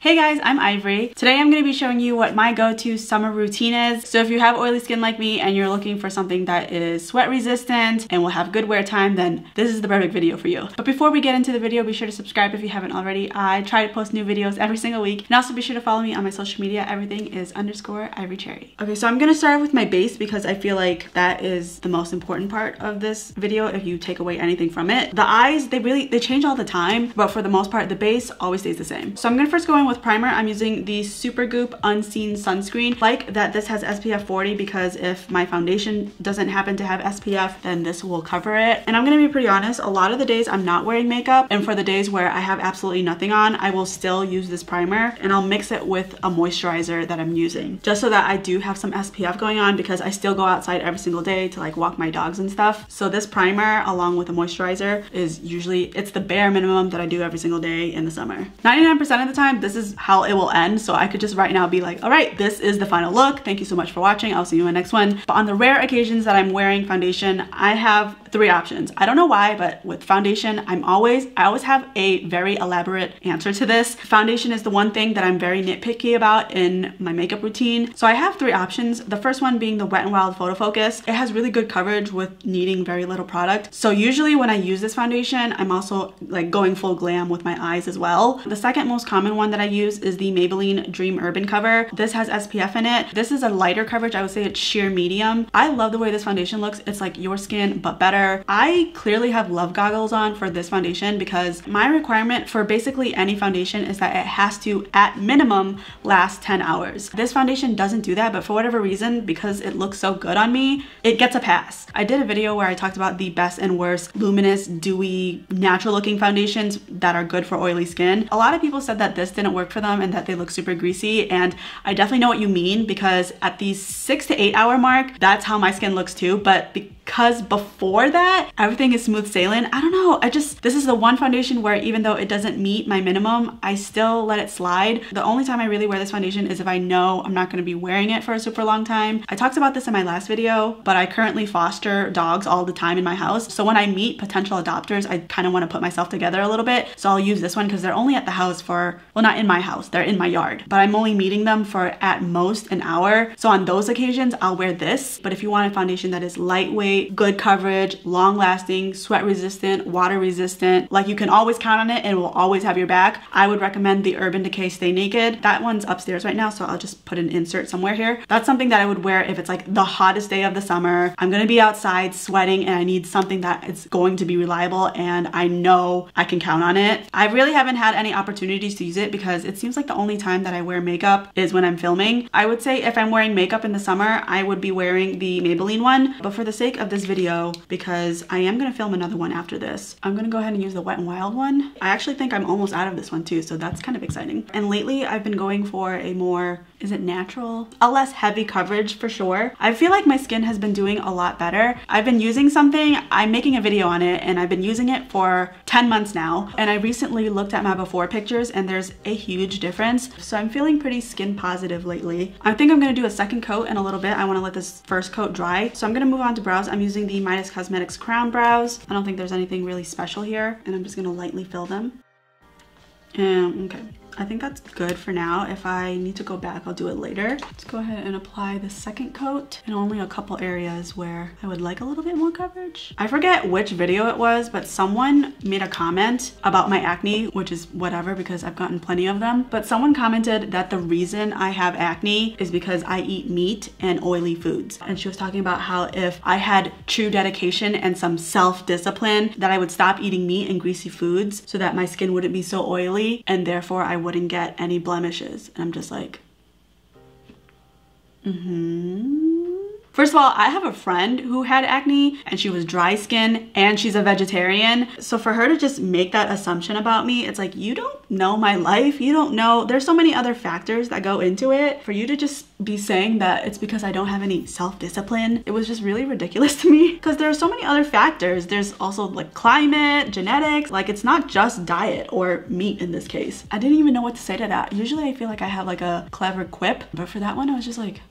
Hey guys, I'm Ivory. Today I'm going to be showing you what my go-to summer routine is. So if you have oily skin like me and you're looking for something that is sweat resistant and will have good wear time, then this is the perfect video for you. But before we get into the video, be sure to subscribe if you haven't already. I try to post new videos every single week. And also be sure to follow me on my social media. Everything is _ivorycherry. Okay, so I'm going to start with my base because I feel like that is the most important part of this video if you take away anything from it. The eyes, they change all the time, but for the most part, the base always stays the same. So I'm going to first go in with primer. I'm using the Supergoop Unseen Sunscreen. Like that this has SPF 40 because if my foundation doesn't happen to have SPF, then this will cover it. And I'm gonna be pretty honest, a lot of the days I'm not wearing makeup, and for the days where I have absolutely nothing on, I will still use this primer and I'll mix it with a moisturizer that I'm using, just so that I do have some SPF going on because I still go outside every single day to like walk my dogs and stuff. So this primer along with a moisturizer is usually, it's the bare minimum that I do every single day in the summer. 99% of the time, this is how it will end. So I could just right now be like, all right, this is the final look. Thank you so much for watching. I'll see you in my next one. But on the rare occasions that I'm wearing foundation, I have three options. I don't know why, but with foundation, I always have a very elaborate answer to this. Foundation is the one thing that I'm very nitpicky about in my makeup routine. So I have three options. The first one being the Wet n Wild Photo Focus. It has really good coverage with needing very little product. So usually when I use this foundation, I'm also like going full glam with my eyes as well. The second most common one that I use is the Maybelline Dream Urban Cover. This has SPF in it. This is a lighter coverage. I would say it's sheer medium. I love the way this foundation looks. It's like your skin, but better. I clearly have love goggles on for this foundation because my requirement for basically any foundation is that it has to, at minimum, last 10 hours. This foundation doesn't do that, but for whatever reason, because it looks so good on me, it gets a pass. I did a video where I talked about the best and worst luminous, dewy, natural looking foundations that are good for oily skin. A lot of people said that this didn't work for them and that they look super greasy, and I definitely know what you mean because at the 6 to 8 hour mark, that's how my skin looks too. But because before that, everything is smooth sailing. I don't know, this is the one foundation where even though it doesn't meet my minimum, I still let it slide. The only time I really wear this foundation is if I know I'm not going to be wearing it for a super long time. I talked about this in my last video, but I currently foster dogs all the time in my house. So when I meet potential adopters, I kind of want to put myself together a little bit. So I'll use this one because they're only at the house for, well, not in my house, they're in my yard, but I'm only meeting them for at most an hour. So on those occasions, I'll wear this. But if you want a foundation that is lightweight, good coverage, long lasting, sweat resistant, water resistant, like you can always count on it and it will always have your back, I would recommend the Urban Decay Stay Naked. That one's upstairs right now, so I'll just put an insert somewhere here. That's something that I would wear if it's like the hottest day of the summer. I'm gonna be outside sweating and I need something that is going to be reliable and I know I can count on it. I really haven't had any opportunities to use it because it seems like the only time that I wear makeup is when I'm filming. I would say if I'm wearing makeup in the summer, I would be wearing the Maybelline one, but for the sake of this video, because I am gonna film another one after this, I'm gonna go ahead and use the Wet n Wild one. I actually think I'm almost out of this one too, so that's kind of exciting. And lately I've been going for a more, is it natural? A less heavy coverage for sure. I feel like my skin has been doing a lot better. I've been using something, I'm making a video on it, and I've been using it for 10 months now. And I recently looked at my before pictures and there's a huge difference. So I'm feeling pretty skin positive lately. I think I'm gonna do a second coat in a little bit. I wanna let this first coat dry. So I'm gonna move on to brows. I'm using the Midas Cosmetics Crown Brows. I don't think there's anything really special here. And I'm just gonna lightly fill them. Okay. I think that's good for now. If I need to go back, I'll do it later. Let's go ahead and apply the second coat in only a couple areas where I would like a little bit more coverage. I forget which video it was, but someone made a comment about my acne, which is whatever because I've gotten plenty of them. But someone commented that the reason I have acne is because I eat meat and oily foods. And she was talking about how if I had true dedication and some self-discipline, that I would stop eating meat and greasy foods so that my skin wouldn't be so oily and therefore I wouldn't get any blemishes. And I'm just like, First of all, I have a friend who had acne and she was dry skin and she's a vegetarian. So for her to just make that assumption about me, it's like, you don't know my life. You don't know, there's so many other factors that go into it. For you to just be saying that it's because I don't have any self-discipline, it was just really ridiculous to me because there are so many other factors. There's also like climate, genetics, like it's not just diet or meat in this case. I didn't even know what to say to that. Usually I feel like I have like a clever quip, but for that one I was just like,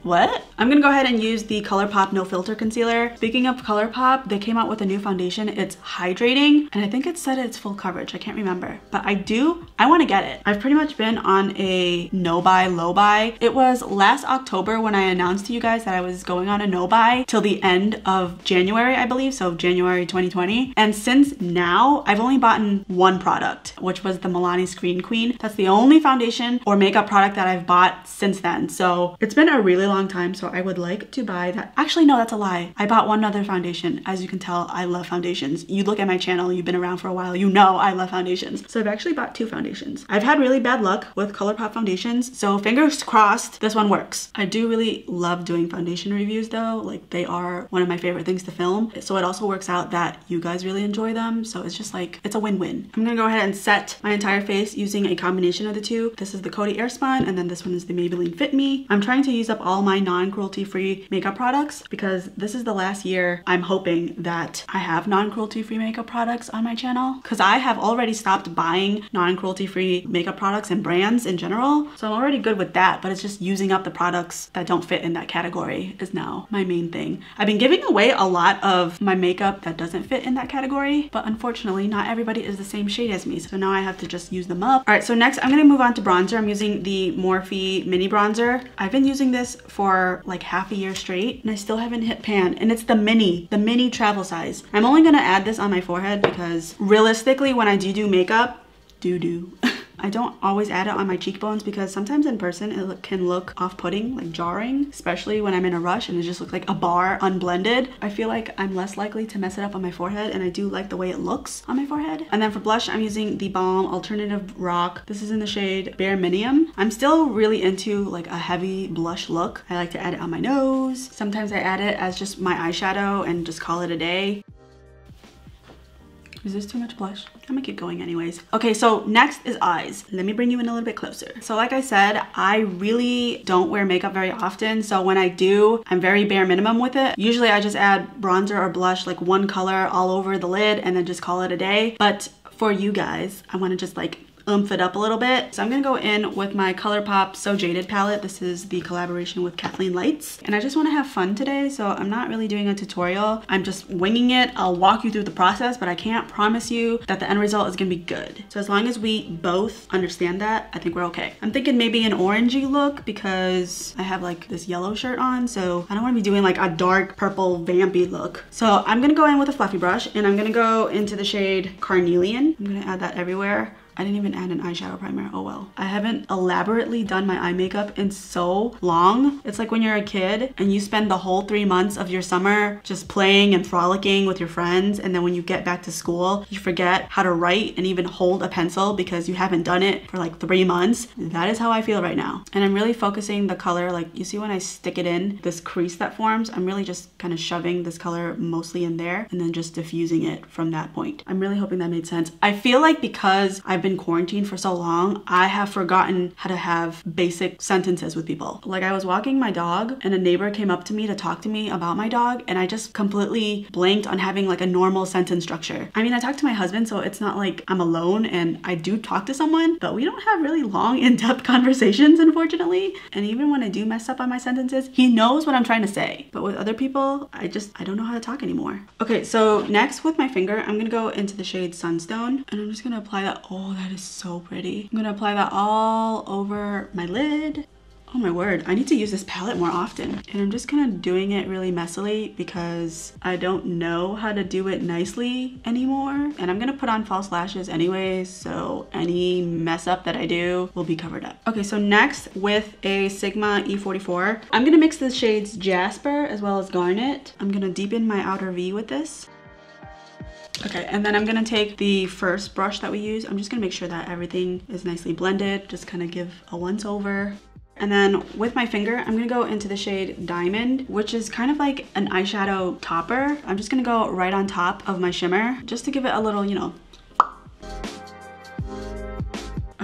What? I'm gonna go ahead and use the Colourpop No Filter Concealer. Speaking of Colourpop, they came out with a new foundation. It's hydrating, and I think it said it's full coverage. I can't remember, but I wanna get it. I've pretty much been on a no buy, low buy. It was last October when I announced to you guys that I was going on a no buy till the end of January, I believe, so January 2020. And since now, I've only bought one product, which was the Milani Screen Queen. That's the only foundation or makeup product that I've bought since then. So it's been a really long time, so I would like to buy that. Actually, no, that's a lie. I bought one other foundation. As you can tell, I love foundations. You look at my channel, you've been around for a while, you know I love foundations. So I've actually bought 2 foundations. I've had really bad luck with Colourpop foundations, so fingers crossed this one works. I do really love doing foundation reviews though. Like, they are one of my favorite things to film. So it also works out that you guys really enjoy them. So it's just like, it's a win-win. I'm gonna go ahead and set my entire face using a combination of the two. This is the Coty Airspun, and then this one is the Maybelline Fit Me. I'm trying to use up all my non-cruelty free makeup products because this is the last year I'm hoping that I have non-cruelty free makeup products on my channel, because I have already stopped buying non-cruelty free makeup products and brands in general. So I'm already good with that, but it's just using up the products that don't fit in that category is now my main thing. I've been giving away a lot of my makeup that doesn't fit in that category, but unfortunately not everybody is the same shade as me, so now I have to just use them up. All right, so next I'm gonna move on to bronzer. I'm using the Morphe mini bronzer. I've been using this for like half a year straight, and I still haven't hit pan, and it's the mini travel size. I'm only gonna add this on my forehead because realistically when I do makeup, I don't always add it on my cheekbones because sometimes in person it can look off-putting, like jarring, especially when I'm in a rush and it just looks like a bar unblended. I feel like I'm less likely to mess it up on my forehead, and I do like the way it looks on my forehead. And then for blush, I'm using the BALM Alternative Rock. This is in the shade Bare Minium. I'm still really into like a heavy blush look. I like to add it on my nose. Sometimes I add it as just my eyeshadow and just call it a day. Is this too much blush? I'm gonna keep going anyways. Okay, so next is eyes. Let me bring you in a little bit closer. So like I said, I really don't wear makeup very often. So when I do, I'm very bare minimum with it. Usually I just add bronzer or blush, like one color all over the lid, and then just call it a day. But for you guys, I wanna just like oomph it up a little bit. So I'm gonna go in with my Colourpop So Jaded palette. This is the collaboration with Kathleenlights. And I just wanna have fun today, so I'm not really doing a tutorial. I'm just winging it. I'll walk you through the process, but I can't promise you that the end result is gonna be good. So as long as we both understand that, I think we're okay. I'm thinking maybe an orangey look because I have like this yellow shirt on, so I don't wanna be doing like a dark purple vampy look. So I'm gonna go in with a fluffy brush, and I'm gonna go into the shade Carnelian. I'm gonna add that everywhere. I didn't even add an eyeshadow primer. Oh well. I haven't elaborately done my eye makeup in so long. It's like when you're a kid and you spend the whole 3 months of your summer just playing and frolicking with your friends, and then when you get back to school, you forget how to write and even hold a pencil because you haven't done it for like 3 months. That is how I feel right now. And I'm really focusing the color, like you see when I stick it in, this crease that forms, I'm really just kind of shoving this color mostly in there and then just diffusing it from that point. I'm really hoping that made sense. I feel like because I've been quarantined for so long, I have forgotten how to have basic sentences with people. Like I was walking my dog and a neighbor came up to me to talk to me about my dog, and I just completely blanked on having like a normal sentence structure. I mean, I talk to my husband, so it's not like I'm alone, and I do talk to someone, but we don't have really long in-depth conversations, unfortunately. And even when I do mess up on my sentences, he knows what I'm trying to say. But with other people, I don't know how to talk anymore. Okay, so next with my finger, I'm gonna go into the shade Sunstone, and I'm just gonna apply that. Oh, that is so pretty. I'm gonna apply that all over my lid. Oh my word, I need to use this palette more often. And I'm just kind of doing it really messily because I don't know how to do it nicely anymore. And I'm gonna put on false lashes anyways, so any mess up that I do will be covered up. Okay, so next with a Sigma E44, I'm gonna mix the shades Jasper as well as Garnet. I'm gonna deepen my outer V with this. Okay, and then I'm gonna take the first brush that we use. I'm just gonna make sure that everything is nicely blended, just kind of give a once over. And then with my finger, I'm gonna go into the shade Diamond, which is kind of like an eyeshadow topper. I'm just gonna go right on top of my shimmer, just to give it a little, you know.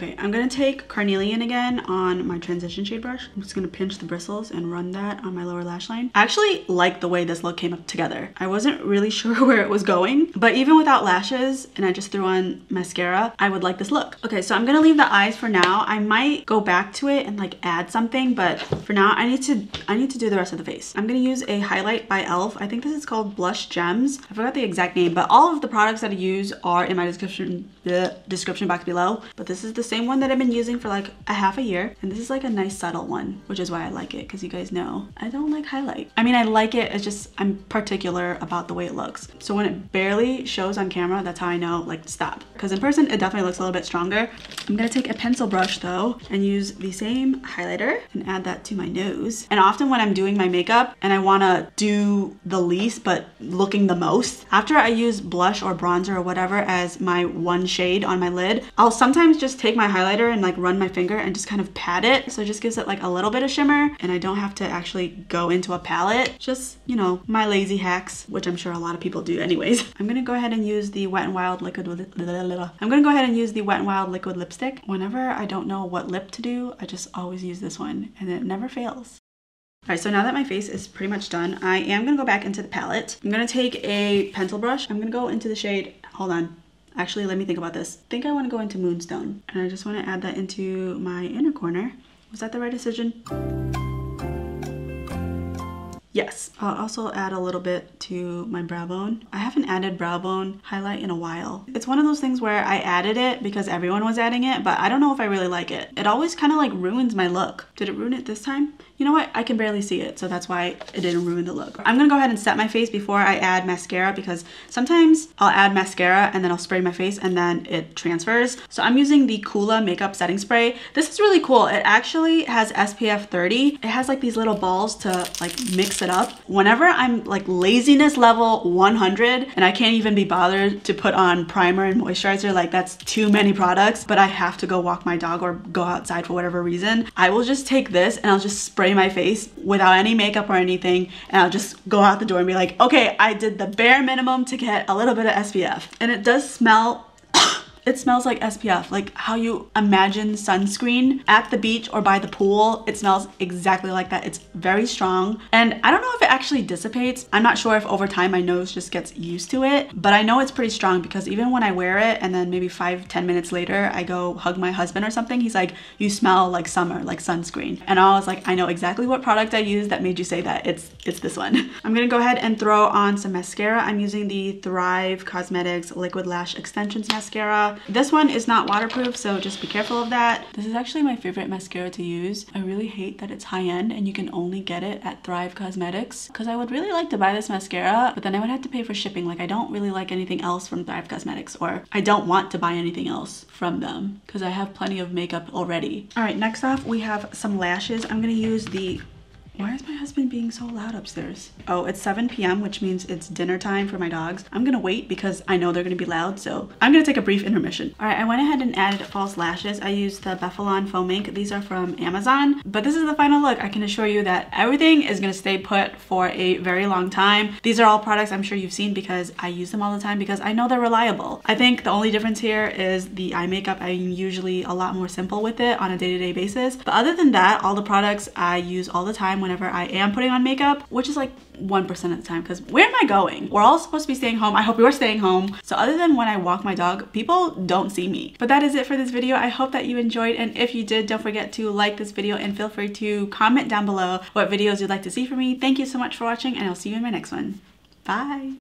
Okay, I'm gonna take Carnelian again on my transition shade brush. I'm just gonna pinch the bristles and run that on my lower lash line. I actually like the way this look came up together. I wasn't really sure where it was going, but even without lashes and I just threw on mascara, I would like this look. Okay, so I'm gonna leave the eyes for now. I might go back to it and like add something, but for now I need to do the rest of the face. I'm gonna use a highlight by e.l.f. I think this is called Blush Gems. I forgot the exact name, but all of the products that I use are in my description box below. But this is the same one that I've been using for like a half a year, and this is like a nice subtle one, which is why I like it, because you guys know I don't like highlight. I mean, I like it, it's just I'm particular about the way it looks. So when it barely shows on camera, that's how I know like stop, because in person it definitely looks a little bit stronger. I'm gonna take a pencil brush though and use the same highlighter and add that to my nose. And often when I'm doing my makeup and I want to do the least but looking the most, after I use blush or bronzer or whatever as my one shade on my lid, I'll sometimes just take my highlighter and like run my finger and just kind of pat it, so it just gives it like a little bit of shimmer and I don't have to actually go into a palette. Just, you know, my lazy hacks, which I'm sure a lot of people do anyways. I'm gonna go ahead and use the Wet n Wild liquid lipstick. Whenever I don't know what lip to do, I just always use this one and it never fails. Alright, so now that my face is pretty much done, I am gonna go back into the palette. I'm gonna take a pencil brush. I'm gonna go into the shade, hold on. Actually, let me think about this. I think I want to go into Moonstone. And I just want to add that into my inner corner. Was that the right decision? Yes. I'll also add a little bit to my brow bone. I haven't added brow bone highlight in a while. It's one of those things where I added it because everyone was adding it, but I don't know if I really like it. It always kind of like ruins my look. Did it ruin it this time? You know what? I can barely see it, so that's why it didn't ruin the look. I'm gonna go ahead and set my face before I add mascara, because sometimes I'll add mascara and then I'll spray my face and then it transfers. So I'm using the Kula makeup setting spray. This is really cool. It actually has SPF 30. It has like these little balls to like mix it up. Whenever I'm like laziness level 100 and I can't even be bothered to put on primer and moisturizer, like that's too many products, but I have to go walk my dog or go outside for whatever reason, I will just take this and I'll just spray my face without any makeup or anything, and I'll just go out the door and be like, okay, I did the bare minimum to get a little bit of SPF. And it does smell it smells like SPF, like how you imagine sunscreen at the beach or by the pool. It smells exactly like that. It's very strong. And I don't know if it actually dissipates. I'm not sure if over time my nose just gets used to it, but I know it's pretty strong because even when I wear it and then maybe 5-10 minutes later, I go hug my husband or something, he's like, you smell like summer, like sunscreen. And I was like, I know exactly what product I used that made you say that. It's this one. I'm gonna go ahead and throw on some mascara. I'm using the Thrive Causemetics Liquid Lash Extensions Mascara. This one is not waterproof, so just be careful of that. This is actually my favorite mascara to use. I really hate that it's high-end and you can only get it at Thrive Causemetics, because I would really like to buy this mascara, but then I would have to pay for shipping. Like, I don't really like anything else from Thrive Causemetics, or I don't want to buy anything else from them because I have plenty of makeup already. All right, next off we have some lashes. I'm gonna use the... Why is my husband being so loud upstairs? Oh, it's 7 p.m., which means it's dinner time for my dogs. I'm gonna wait because I know they're gonna be loud, so I'm gonna take a brief intermission. All right, I went ahead and added false lashes. I used the Beffalon Foam Ink. These are from Amazon, but this is the final look. I can assure you that everything is gonna stay put for a very long time. These are all products I'm sure you've seen because I use them all the time because I know they're reliable. I think the only difference here is the eye makeup. I'm usually a lot more simple with it on a day-to-day basis, but other than that, all the products I use all the time whenever I am putting on makeup, which is like 1% of the time, because where am I going? We're all supposed to be staying home. I hope you're staying home. So other than when I walk my dog, people don't see me. But that is it for this video. I hope that you enjoyed, and if you did, don't forget to like this video and feel free to comment down below what videos you'd like to see from me. Thank you so much for watching, and I'll see you in my next one. Bye!